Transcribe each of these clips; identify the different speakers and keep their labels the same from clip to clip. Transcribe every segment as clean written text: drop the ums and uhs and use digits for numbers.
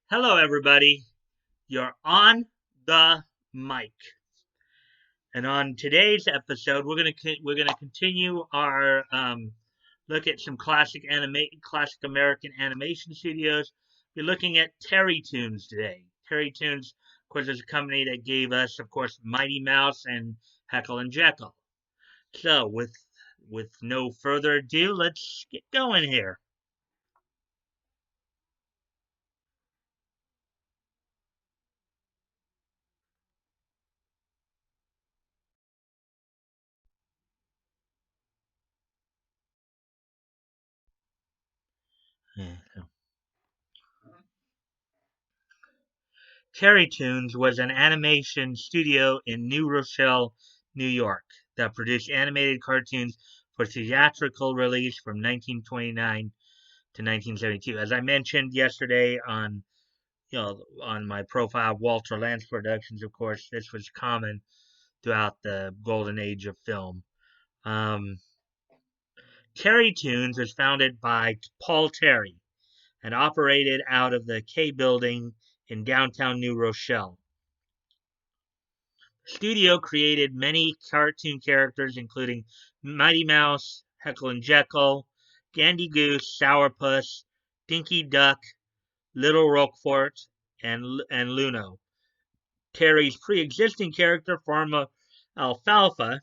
Speaker 1: Hello, everybody. You're on the mic, and on today's episode, we're gonna continue our look at some classic American animation studios. We're looking at Terrytoons today. Terrytoons, of course, is a company that gave us, of course, Mighty Mouse and Heckle and Jeckle. So, with no further ado, let's get going here. Yeah. Terrytoons was an animation studio in New Rochelle, New York, that produced animated cartoons for theatrical release from 1929 to 1972. As I mentioned yesterday on my profile, Walter Lantz Productions, of course, this was common throughout the golden age of film. Um, Terrytoons was founded by Paul Terry and operated out of the K Building in downtown New Rochelle. Studio created many cartoon characters, including Mighty Mouse, Heckle and Jeckle, Dandy Goose, Sourpuss, Dinky Duck, Little Roquefort, and Luno. Terry's pre-existing character, Farmer Alfalfa,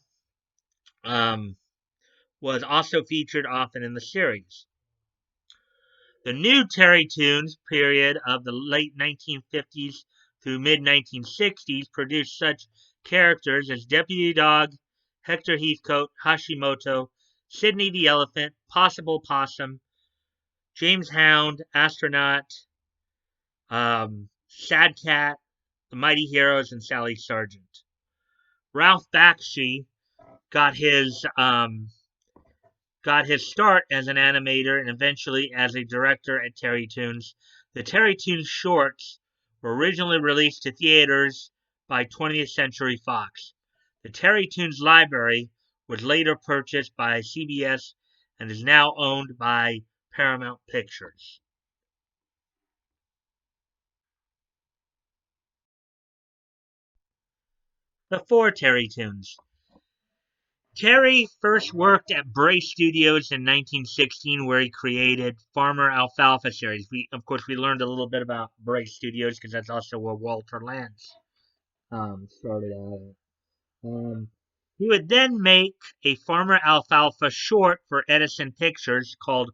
Speaker 1: um, was also featured often in the series. The new Terrytoons period of the late 1950s through mid 1960s produced such characters as Deputy Dog, Hector Heathcote, Hashimoto, Sidney the Elephant, Possible Possum, James Hound, Astronaut, Sad Cat, The Mighty Heroes, and Sally Sargent. Ralph Bakshi got his got his start as an animator and eventually as a director at Terrytoons. The Terrytoons shorts were originally released to theaters by 20th Century Fox. The Terrytoons library was later purchased by CBS and is now owned by Paramount Pictures. Before Terrytoons, Terry first worked at Bray Studios in 1916, where he created Farmer Alfalfa series. Of course, we learned a little bit about Bray Studios because that's also where Walter Lantz started out. He would then make a Farmer Alfalfa short for Edison Pictures called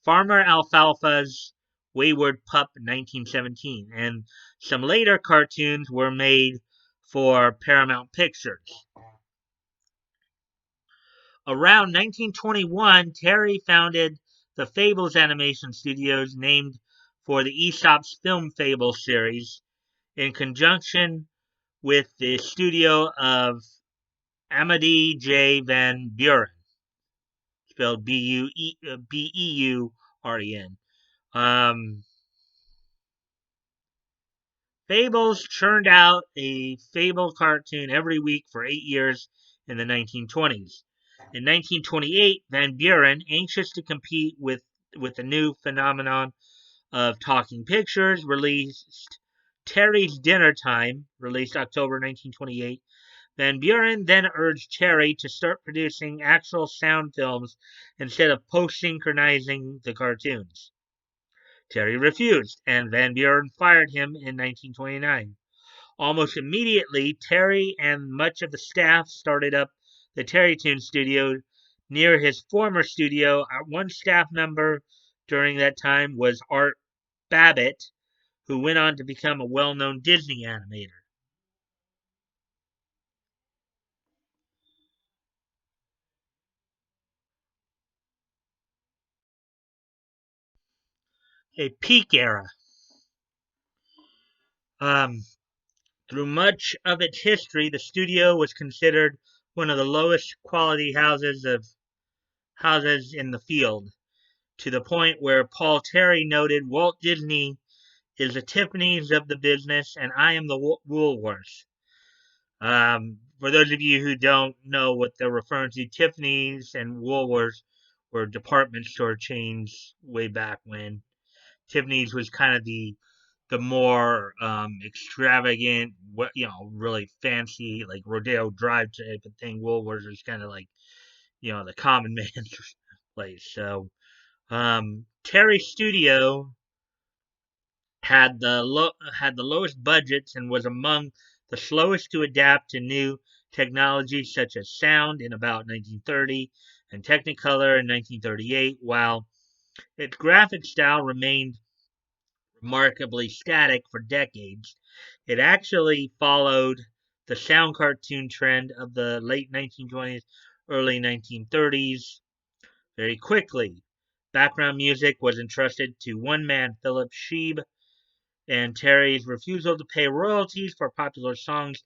Speaker 1: Farmer Alfalfa's Wayward Pup 1917, and some later cartoons were made for Paramount Pictures. Around 1921, Terry founded the Fables Animation Studios, named for the Aesop's Film Fable series, in conjunction with the studio of Amadee J. Van Buren, spelled Beuren. Um, Fables churned out a Fable cartoon every week for 8 years in the 1920s. In 1928, Van Buren, anxious to compete with the new phenomenon of talking pictures, released Terry's Dinner Time, released October 1928. Van Buren then urged Terry to start producing actual sound films instead of post-synchronizing the cartoons. Terry refused, and Van Buren fired him in 1929. Almost immediately, Terry and much of the staff started up the Terrytoon studio near his former studio. One staff member during that time was Art Babbitt, who went on to become a well-known Disney animator. A peak era. Um, Through much of its history, the studio was considered one of the lowest quality houses in the field, to the point where Paul Terry noted Walt Disney is the Tiffany's of the business, and I am the Woolworths. For those of you who don't know what they're referring to, Tiffany's and Woolworths were department store chains way back when. Tiffany's was kind of the more extravagant, really fancy, like Rodeo Drive type of thing. Woolworths is kind of like, the common man's place. So, Terry Studio had the lowest budgets and was among the slowest to adapt to new technologies such as sound in about 1930 and Technicolor in 1938, while its graphic style remained remarkably static for decades. It actually followed the sound cartoon trend of the late 1920s, early 1930s very quickly. Background music was entrusted to one man, Philip Sheeb, and Terry's refusal to pay royalties for popular songs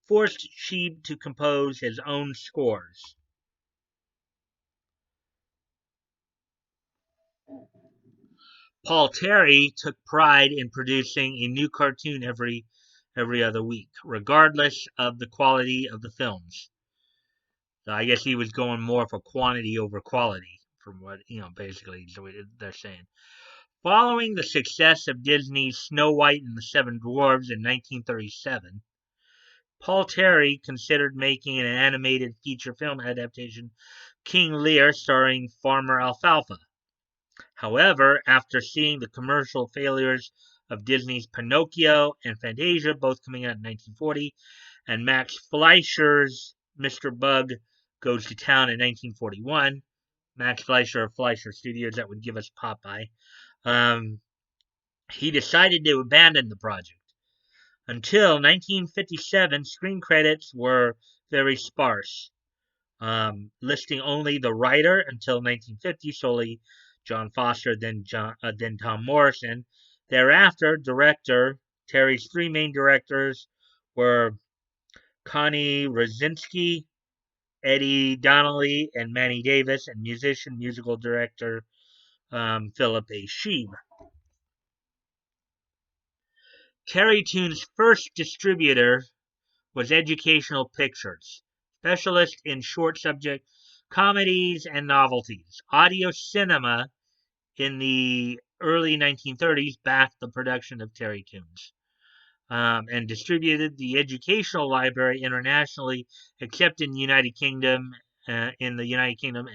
Speaker 1: forced Sheeb to compose his own scores. Paul Terry took pride in producing a new cartoon every other week, regardless of the quality of the films. So I guess he was going more for quantity over quality, from what basically is what they're saying. Following the success of Disney's Snow White and the Seven Dwarfs in 1937, Paul Terry considered making an animated feature film adaptation, King Lear, starring Farmer Alfalfa. However, after seeing the commercial failures of Disney's Pinocchio and Fantasia, both coming out in 1940, and Max Fleischer's Mr. Bug Goes to Town in 1941, Max Fleischer of Fleischer Studios, that would give us Popeye, he decided to abandon the project. Until 1957, screen credits were very sparse, listing only the writer until 1950, solely John Foster, then Tom Morrison. Thereafter, director. Terry's three main directors were Connie Rosinski, Eddie Donnelly, and Manny Davis, and musical director Philip A. Sheeb. Terrytoons' first distributor was Educational Pictures, specialist in short subject comedies and novelties. Audio Cinema in the early 1930s backed the production of Terrytoons, and distributed the Educational Library internationally, except in the United Kingdom, and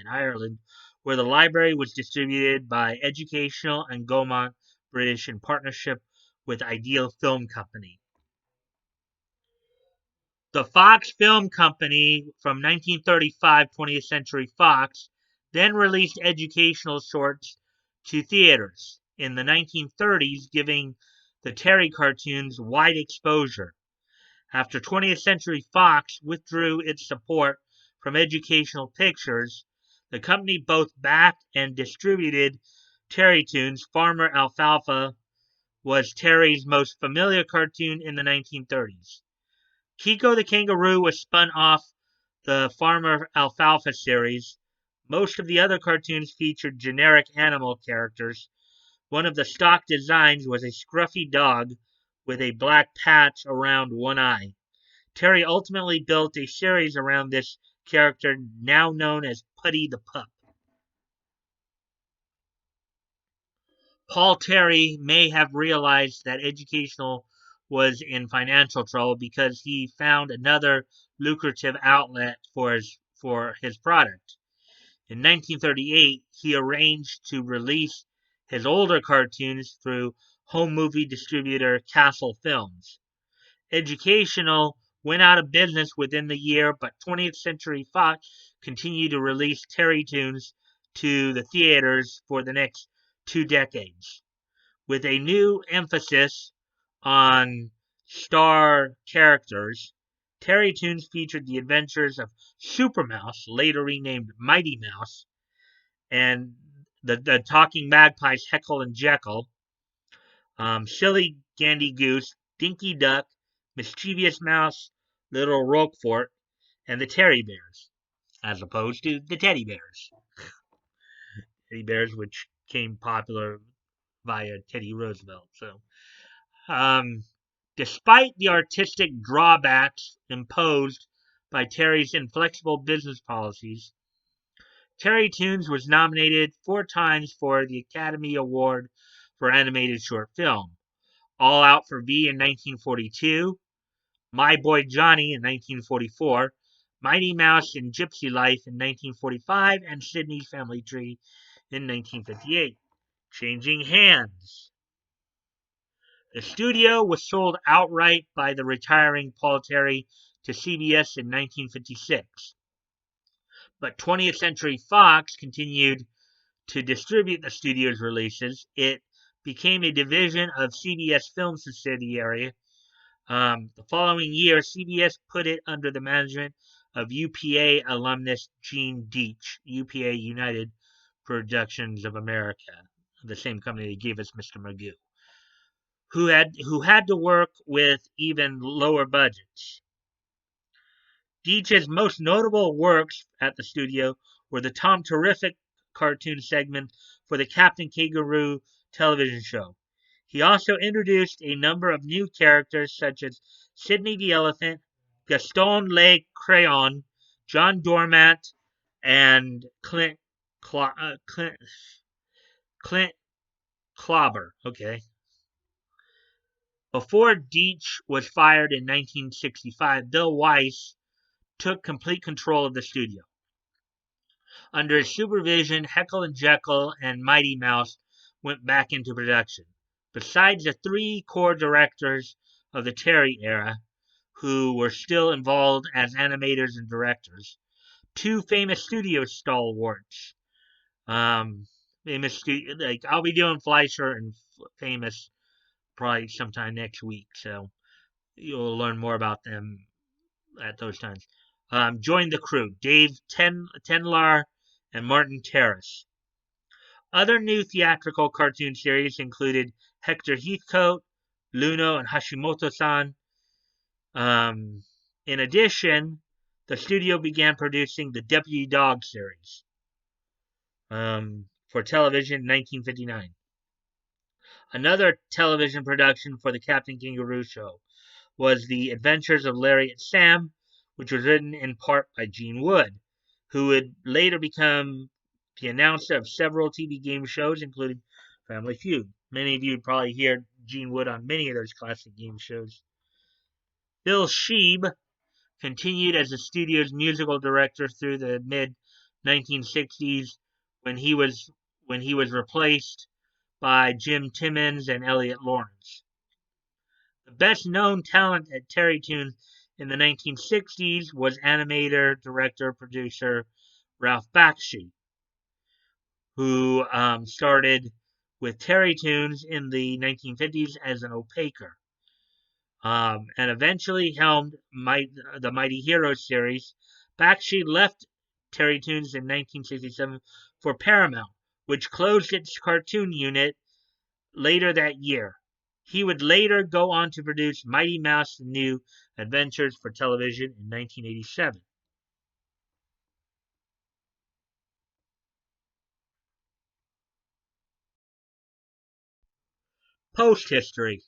Speaker 1: Ireland, where the library was distributed by Educational and Gaumont British in partnership with Ideal Film Company. The Fox Film Company from 1935, 20th Century Fox, then released educational shorts to theaters in the 1930s, giving the Terry cartoons wide exposure. After 20th Century Fox withdrew its support from Educational Pictures, the company both backed and distributed Terrytoons. Farmer Alfalfa was Terry's most familiar cartoon in the 1930s. Kiko the Kangaroo was spun off the Farmer Alfalfa series. Most of the other cartoons featured generic animal characters. One of the stock designs was a scruffy dog with a black patch around one eye. Terry ultimately built a series around this character, now known as Putty the Pup. Paul Terry may have realized that Educational was in financial trouble because he found another lucrative outlet for his product. In 1938, he arranged to release his older cartoons through home movie distributor Castle Films. Educational went out of business within the year, but 20th Century Fox continued to release Terrytoons to the theaters for the next 2 decades, with a new emphasis on star characters. Terrytoons featured the adventures of Super Mouse, later renamed Mighty Mouse, and the talking magpies Heckle and Jeckle, Silly Gandy Goose, Dinky Duck, Mischievous Mouse, Little Roquefort, and the Terry Bears, as opposed to the Teddy Bears. Teddy Bears, which came popular via Teddy Roosevelt. So, despite the artistic drawbacks imposed by Terry's inflexible business policies, Terrytoons was nominated 4 times for the Academy Award for Animated Short Film. All Out for V in 1942, My Boy Johnny in 1944, Mighty Mouse and Gypsy Life in 1945, and Sydney's Family Tree in 1958. Changing hands. The studio was sold outright by the retiring Paul Terry to CBS in 1956, but 20th Century Fox continued to distribute the studio's releases. It became a division of CBS Film subsidiary. The following year, CBS put it under the management of UPA alumnus Gene Deitch, UPA United Productions of America, the same company that gave us Mr. Magoo, who had to work with even lower budgets. Deitch's most notable works at the studio were the Tom Terrific cartoon segment for the Captain Kangaroo television show. He also introduced a number of new characters such as Sidney the Elephant, Gaston Le Crayon, John Dormant, and Clint Clobber. Okay. Before Deitch was fired in 1965, Bill Weiss took complete control of the studio. Under his supervision, Heckle and Jeckle and Mighty Mouse went back into production. Besides the three core directors of the Terry era, who were still involved as animators and directors, two famous studio stalwarts. Like I'll be doing Fleischer and Famous probably sometime next week, so you'll learn more about them at those times. Joined the crew: Dave Tenlar and Martin Terrace. Other new theatrical cartoon series included Hector Heathcote, Luno, and Hashimoto-san. In addition, the studio began producing the Deputy Dog series for television in 1959. Another television production for the Captain Kangaroo show was The Adventures of Larry and Sam, which was written in part by Gene Wood, who would later become the announcer of several TV game shows, including Family Feud. Many of you would probably hear Gene Wood on many of those classic game shows. Bill Sheeb continued as the studio's musical director through the mid 1960s when he was replaced by Jim Timmons and Elliot Lawrence. The best known talent at Terrytoons in the 1960s was animator, director, producer Ralph Bakshi, who started with Terrytoons in the 1950s as an opaquer, and eventually helmed the Mighty Heroes series. Bakshi left Terrytoons in 1967 for Paramount, which closed its cartoon unit later that year. He would later go on to produce Mighty Mouse and New Adventures for television in 1987. Post history.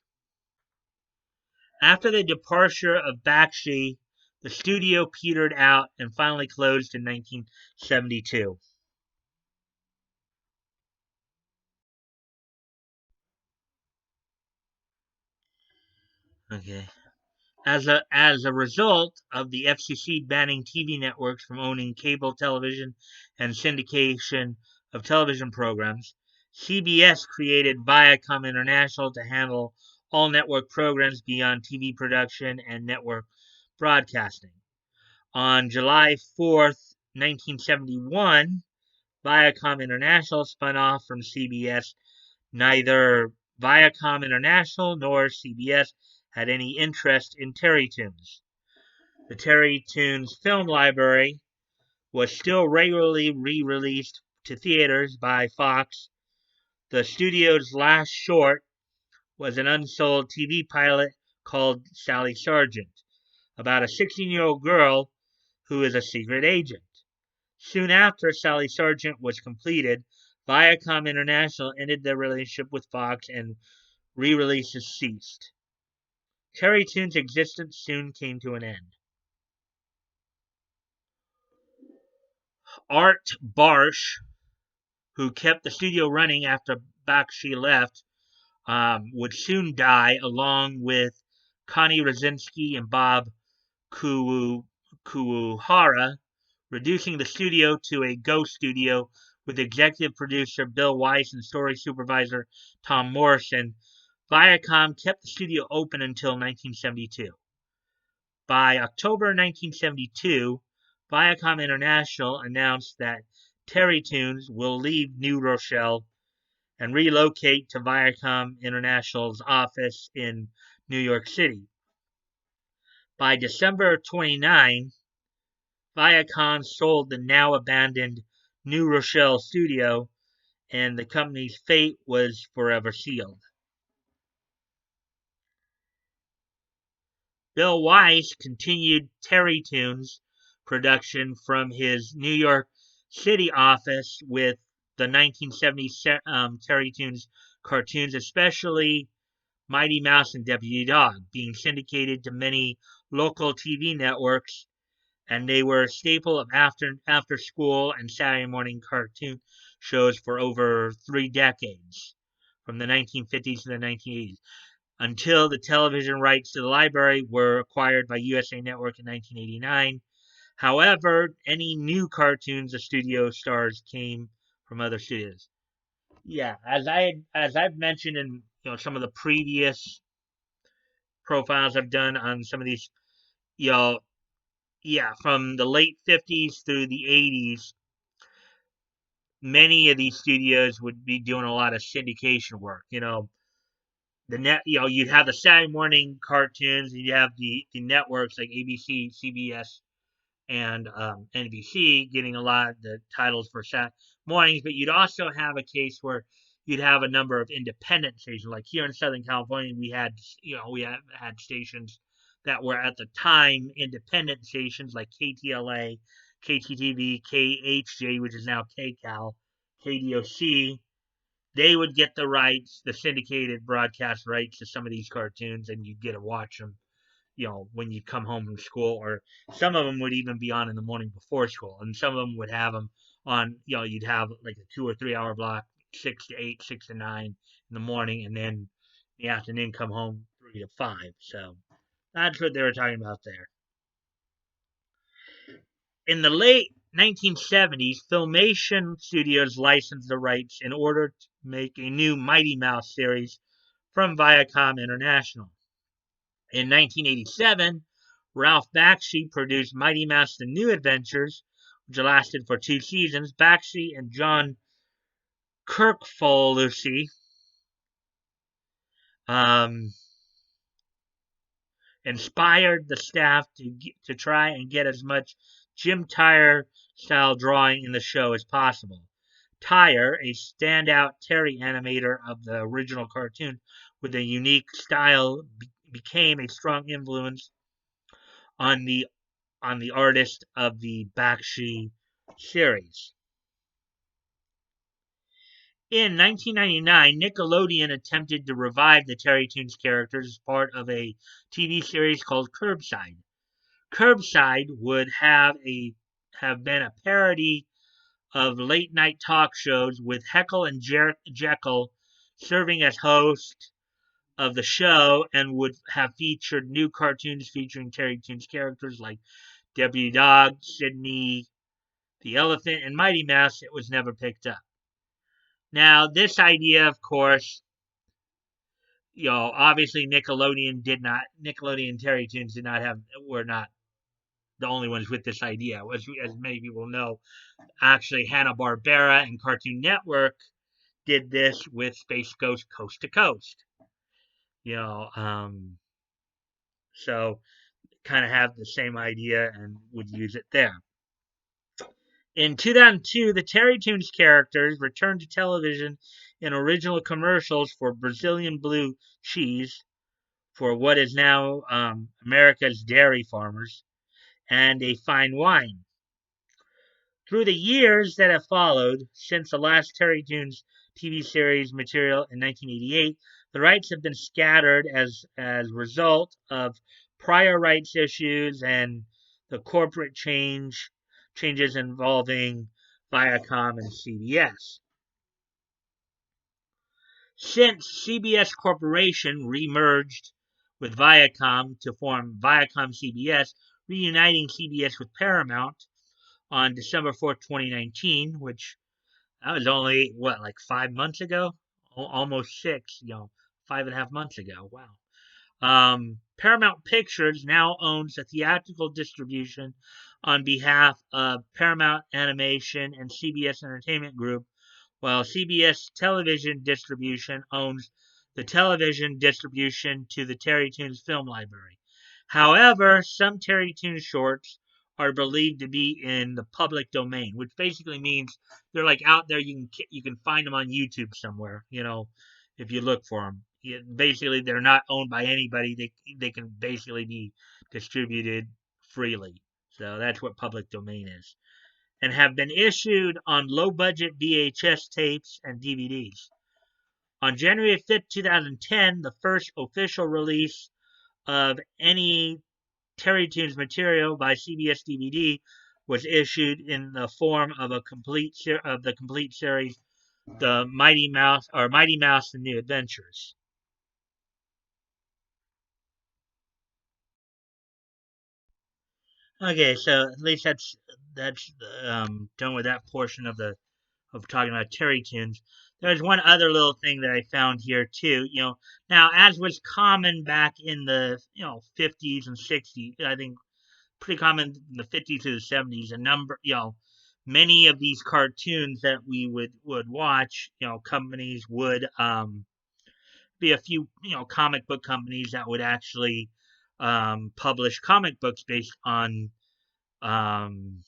Speaker 1: After the departure of Bakshi, the studio petered out and finally closed in 1972. Okay. As a result of the FCC banning TV networks from owning cable television and syndication of television programs, CBS created Viacom International to handle all network programs beyond TV production and network broadcasting. On July 4th, 1971, Viacom International spun off from CBS. Neither Viacom International nor CBS had any interest in Terrytoons. The Terrytoons film library was still regularly re-released to theaters by Fox. The studio's last short was an unsold TV pilot called Sally Sargent, about a 16-year-old girl who is a secret agent. Soon after Sally Sargent was completed, Viacom International ended their relationship with Fox and re-releases ceased. Terrytoons' existence soon came to an end. Art Barsh, who kept the studio running after Bakshi left, would soon die, along with Connie Rosinski and Bob Kuwahara, reducing the studio to a ghost studio with executive producer Bill Weiss and story supervisor Tom Morrison. Viacom kept the studio open until 1972. By October 1972, Viacom International announced that Terrytoons will leave New Rochelle and relocate to Viacom International's office in New York City. By December 29, Viacom sold the now abandoned New Rochelle studio, and the company's fate was forever sealed. Bill Weiss continued Terrytoons production from his New York City office with the 1970 Terrytoons cartoons, especially Mighty Mouse and Deputy Dog, being syndicated to many local TV networks, and they were a staple of after school and Saturday morning cartoon shows for over 3 decades, from the 1950s to the 1980s, until the television rights to the library were acquired by USA Network in 1989. However, any new cartoons the studio stars came from other studios. Yeah, as I've mentioned in some of the previous profiles I've done on some of these, you know, yeah, from the late 50s through the 80s, many of these studios would be doing a lot of syndication work. You'd have the Saturday morning cartoons, and you have the networks like ABC, CBS, and NBC getting a lot of the titles for Saturday mornings. But you'd also have a case where you'd have a number of independent stations. Like here in Southern California, we had stations that were at the time independent stations like KTLA, KTTV, KHJ, which is now KCAL, KDOC. They would get the rights, the syndicated broadcast rights to some of these cartoons, and you'd get to watch them, when you come home from school, or some of them would even be on in the morning before school, and some of them would have them on, you'd have like a 2 or 3 hour block, 6 to 8, 6 to 9 in the morning, and then in the afternoon come home 3 to 5. So that's what they were talking about there. In the late 1970s, Filmation Studios licensed the rights in order to make a new Mighty Mouse series from Viacom International. In 1987, Ralph Bakshi produced Mighty Mouse: The New Adventures, which lasted for 2 seasons. Bakshi and John Kirkfolucci inspired the staff to try and get as much Jim Tyre style drawing in the show as possible. Tyre, a standout Terry animator of the original cartoon with a unique style, became a strong influence on the artist of the Bakshi series. In 1999, Nickelodeon attempted to revive the Terrytoons characters as part of a TV series called Curbside. Curbside would have been a parody of late night talk shows, with Heckle and Jeckle serving as hosts of the show, and would have featured new cartoons featuring Terrytoons characters like Deputy Dog, Sydney the Elephant, and Mighty Mouse. It was never picked up. Now, this idea, of course, obviously Nickelodeon and Terrytoons were not the only ones with this idea. As many people know, actually Hanna-Barbera and Cartoon Network did this with Space Ghost Coast to Coast. So kind of have the same idea and would use it there. In 2002, the Terrytoons characters returned to television in original commercials for Brazilian blue cheese, for what is now America's dairy farmers, and a fine wine. Through the years that have followed, since the last Terrytoons TV series material in 1988, the rights have been scattered as a result of prior rights issues and the corporate changes involving Viacom and CBS. Since CBS Corporation remerged with Viacom to form Viacom CBS, reuniting CBS with Paramount on December 4th, 2019, which that was only, what, like 5 months ago? Almost six, 5.5 months ago. Wow. Paramount Pictures now owns the theatrical distribution on behalf of Paramount Animation and CBS Entertainment Group, while CBS Television Distribution owns the television distribution to the Terrytoons Film Library. However, some Terrytoons shorts are believed to be in the public domain, which basically means they're like out there. You can find them on YouTube somewhere. If you look for them. Basically, they're not owned by anybody. They can basically be distributed freely. So that's what public domain is, and have been issued on low-budget VHS tapes and DVDs. On January 5th, 2010, the first official release of any Terrytoons material by CBS DVD was issued in the form of the complete series, the Mighty Mouse and New Adventures. Okay, so at least that's done with that portion of talking about Terrytoons. There's one other little thing that I found here too. Now as was common back in the 50s and 60s, I think pretty common in the 50s to the 70s. Many of these cartoons that we would watch, companies would be a few comic book companies that would actually publish comic books um,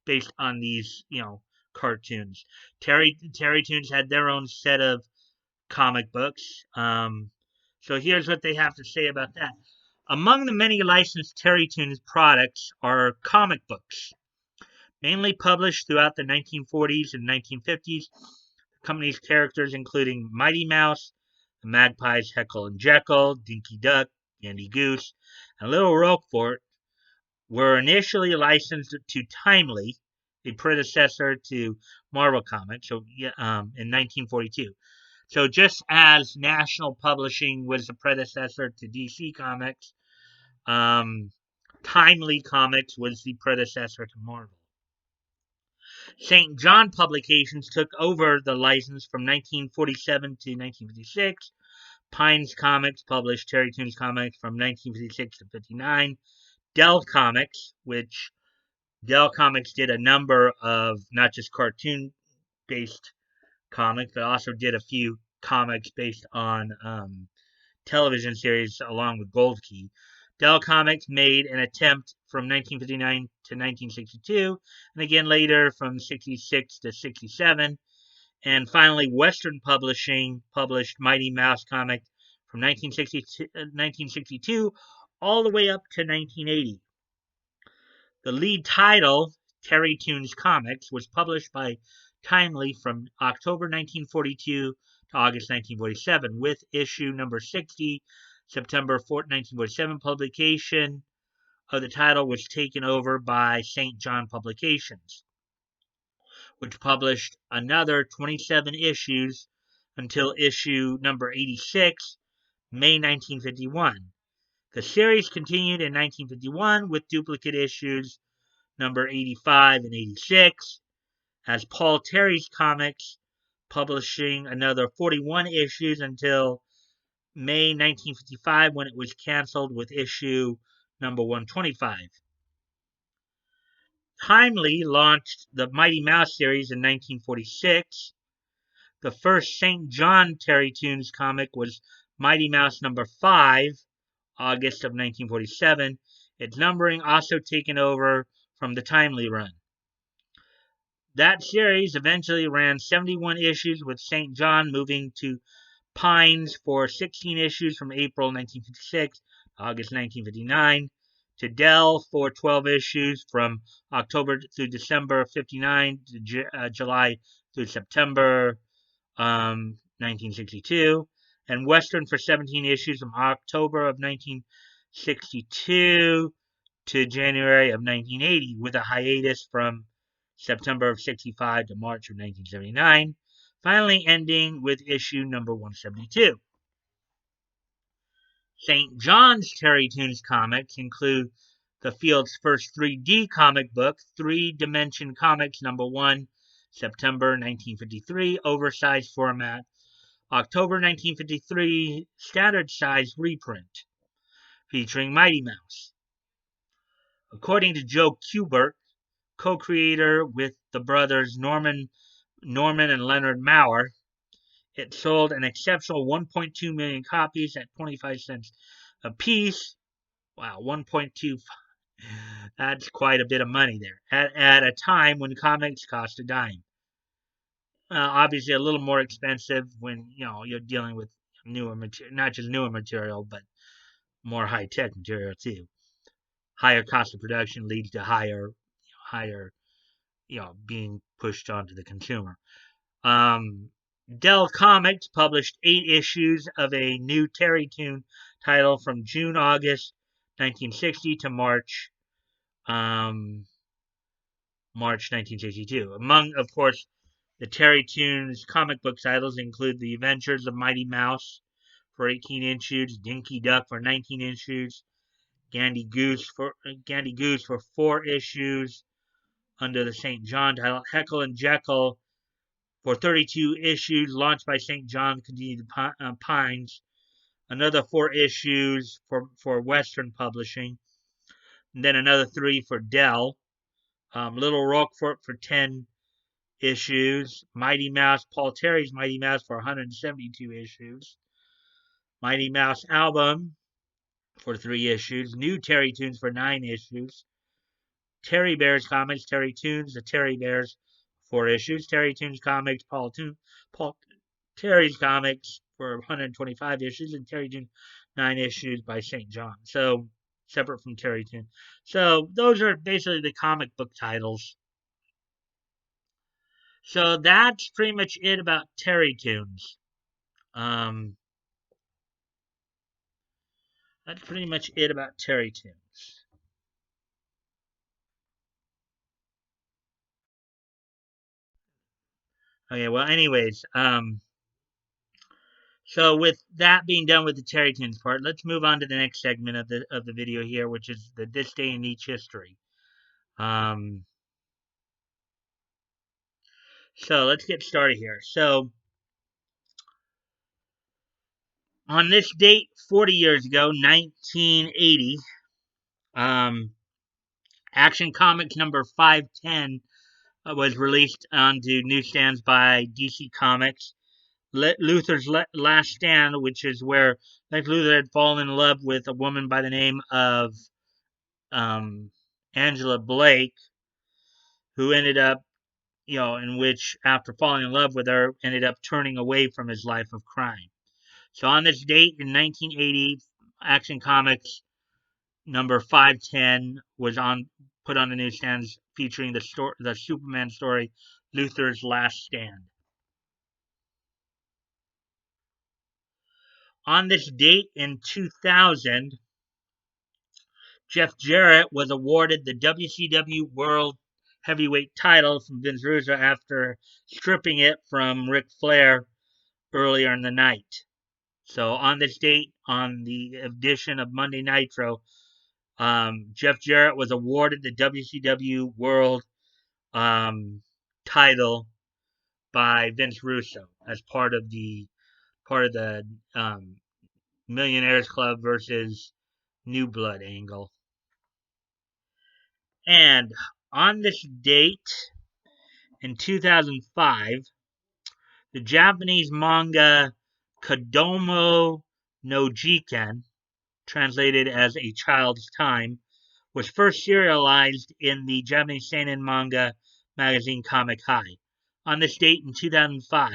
Speaker 1: based on these cartoons. Terrytoons had their own set of comic books. So here's what they have to say about that. Among the many licensed Terrytoons products are comic books, mainly published throughout the 1940s and 1950s. The company's characters, including Mighty Mouse, the Magpies Heckle and Jeckle, Dinky Duck, Andy Goose, and Little Roquefort, were initially licensed to Timely, a predecessor to Marvel Comics, in 1942. So just as National Publishing was the predecessor to DC Comics, um, Timely Comics was the predecessor to Marvel. St. John Publications took over the license from 1947 to 1956. Pines Comics published Terrytoons comics from 1956 to 59. Dell Comics did a number of not just cartoon-based comics, but also did a few comics based on television series along with Gold Key. Dell Comics made an attempt from 1959 to 1962, and again later from 66 to 67. And finally, Western Publishing published Mighty Mouse comics from 1962 all the way up to 1980. The lead title, Terrytoons Comics, was published by Timely from October 1942 to August 1947, with issue number 60, September 4th, 1947 publication of the title was taken over by St. John Publications, which published another 27 issues until issue number 86, May 1951. The series continued in 1951 with duplicate issues number 85 and 86, as Paul Terry's Comics, publishing another 41 issues until May 1955 when it was canceled with issue number 125. Timely launched the Mighty Mouse series in 1946. The first St. John Terrytoons comic was Mighty Mouse number 5, August of 1947, its numbering also taken over from the Timely run. That series eventually ran 71 issues, with St. John moving to Pines for 16 issues from April 1956 to August 1959, to Dell for 12 issues from October through December 59 to July through September 1962, and Western for 17 issues from October of 1962 to January of 1980, with a hiatus from September of 65 to March of 1979, finally ending with issue number 172. St. John's Terrytoons comics include the field's first 3D comic book, Three Dimension Comics number 1, September 1953, oversized format, October 1953, standard size reprint, featuring Mighty Mouse. According to Joe Kubert, co-creator with the brothers Norman and Leonard Maurer, it sold an exceptional 1.2 million copies at 25 cents a piece. Wow, 1.2. That's quite a bit of money there. At a time when comics cost a dime. Obviously, a little more expensive when you're dealing with newer material, not just newer material, but more high-tech material too. Higher cost of production leads to higher, being pushed onto the consumer. Dell Comics published 8 issues of a new Terrytoon title from August 1960 to March 1962. Among, of course, the Terrytoons comic book titles include The Adventures of Mighty Mouse for 18 issues, Dinky Duck for 19 issues, Gandy Goose for 4 issues under the St. John title, Heckle and Jeckle for 32 issues, launched by St. John Continued Pines, another 4 issues for Western Publishing, and then another 3 for Dell, Little Roquefort for 10 issues, Mighty Mouse, Paul Terry's Mighty Mouse for 172 issues, Mighty Mouse Album for 3 issues, New Terrytoons for 9 issues, Terry Bears Comics, Terrytoons, the Terry Bears, 4 issues, Terrytoons Comics, Paul Terry's Comics for 125 issues, and Terrytoons 9 issues by St. John. So, separate from Terrytoons. So, those are basically the comic book titles. So, that's pretty much it about Terrytoons. That's pretty much it about Terrytoons. Okay, well, anyways, so with that being done with the Terrytoons part, let's move on to the next segment of the video here, which is the This Day in Each History. So let's get started here. So on this date, 40 years ago, 1980, Action Comics number 510 was released onto newsstands by DC Comics. Luther's Last Stand, which is where Lex Luthor had fallen in love with a woman by the name of Angela Blake, who ended up, in which, after falling in love with her, ended up turning away from his life of crime. So on this date in 1980, Action Comics number 510 was put on the newsstands, featuring the Superman story, Luther's Last Stand. On this date in 2000, Jeff Jarrett was awarded the WCW World Heavyweight title from Vince Russo after stripping it from Ric Flair earlier in the night. So on this date, on the edition of Monday Nitro, Jeff Jarrett was awarded the WCW World title by Vince Russo as part of the Millionaires Club versus New Blood angle. And on this date in 2005, the Japanese manga Kodomo no Jiken, translated as A Child's Time, was first serialized in the Japanese seinen manga magazine Comic High. On this date in 2005,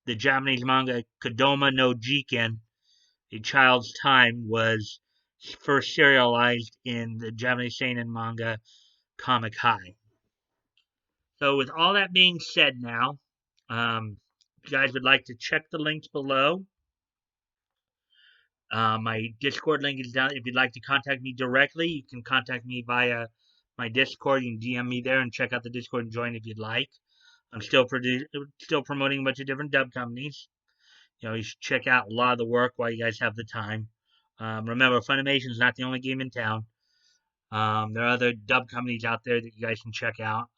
Speaker 1: the Japanese manga Kodomo no Jiken, A Child's Time, was first serialized in the Japanese seinen manga Comic High. So with all that being said now, if you guys would like to check the links below, my Discord link is down. If you'd like to contact me directly, you can contact me via my Discord. You can DM me there and check out the Discord and join if you'd like. I'm still promoting a bunch of different dub companies. You should check out a lot of the work while you guys have the time. Remember, Funimation is not the only game in town. There are other dub companies out there that you guys can check out.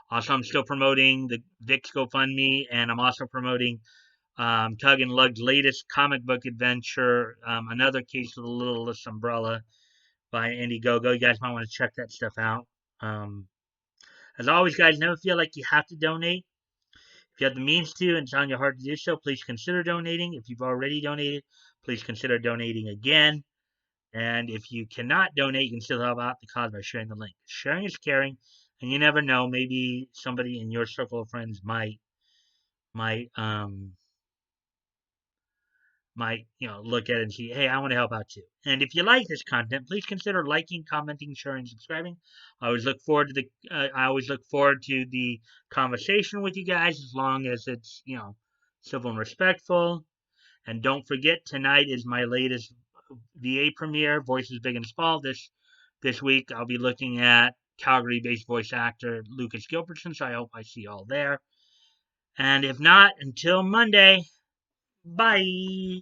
Speaker 1: Also, I'm still promoting the Vic's GoFundMe, and I'm also promoting Tug and Lug's latest comic book adventure, Another Case of the Littlest Umbrella by Indiegogo. You guys might want to check that stuff out. As always, guys, never feel like you have to donate. If you have the means to and it's on your heart to do so, please consider donating. If you've already donated, please consider donating again. And if you cannot donate, you can still help out the cause by sharing the link. Sharing is caring, and you never know, maybe somebody in your circle of friends might look at it and see, hey, I want to help out too. And if you like this content, please consider liking, commenting, sharing, subscribing. I always look forward to the conversation with you guys, as long as it's civil and respectful. And don't forget, tonight is my latest VA premiere, Voices Big and Small. This week I'll be looking at Calgary-based voice actor Lucas Gilbertson, so I hope I see you all there. And if not, until Monday, bye.